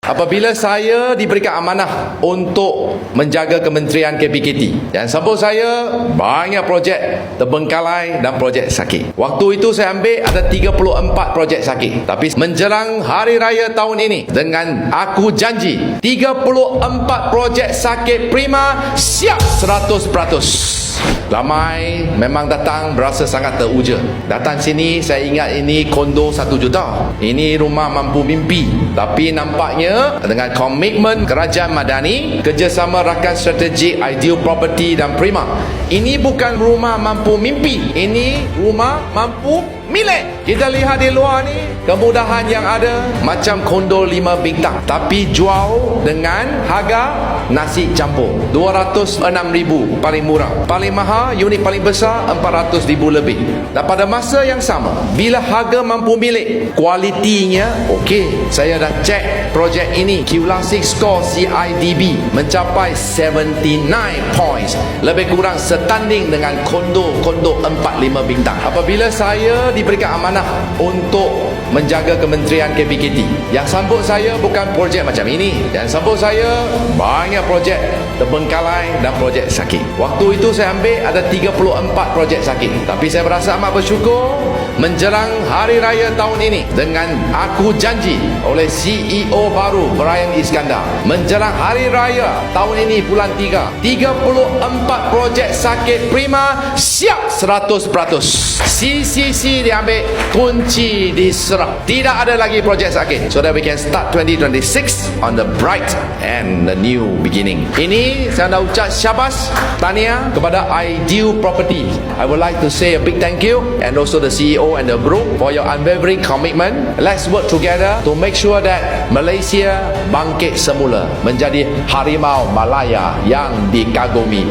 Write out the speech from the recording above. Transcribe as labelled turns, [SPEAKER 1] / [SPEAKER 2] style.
[SPEAKER 1] Apabila saya diberikan amanah untuk menjaga Kementerian KPKT, yang sambut saya banyak projek terbengkalai dan projek sakit. Waktu itu saya ambil ada 34 projek sakit. Tapi menjelang hari raya tahun ini, dengan aku janji 34 projek sakit prima siap 100%. Ramai memang datang berasa sangat teruja. Datang sini saya ingat ini kondo 1 juta. Ini rumah mampu mimpi. Tapi nampaknya dengan komitmen Kerajaan Madani, kerjasama rakan strategik Ideal Property dan Prima, ini bukan rumah mampu mimpi, ini rumah mampu milik. Kita lihat di luar ni, kemudahan yang ada macam kondo 5 bintang, tapi jual dengan harga nasi campur 206,000 paling murah. Paling mahal, unit paling besar 400,000 lebih. Dan pada masa yang sama, bila harga mampu milik, kualitinya okey. Saya dah cek projek ini, Q6 score CIDB mencapai 79 points, lebih kurang setanding dengan kondo-kondo 4-5 bintang. Apabila saya diberikan amanah untuk menjaga Kementerian KPKT, yang sambut saya bukan projek macam ini. Yang sambut saya banyak projek terbengkalai dan projek sakit. Waktu itu saya ambil ada 34 projek sakit. Tapi saya berasa amat bersyukur menjelang hari raya tahun ini, dengan aku janji oleh CEO baru Brian Iskandar, menjelang hari raya tahun ini bulan 3, 34 projek sakit prima siap 100%. CCC diambil, kunci diserah. Tidak ada lagi projek sakit, so that we can start 2026 on the bright and the new beginning. Ini saya nak ucap syabas, tahniah kepada Ideal Property. I would like to say a big thank you, and also the CEO and the group for your unwavering commitment. Let's work together to make sure that Malaysia bangkit semula menjadi harimau Malaya yang dikagumi.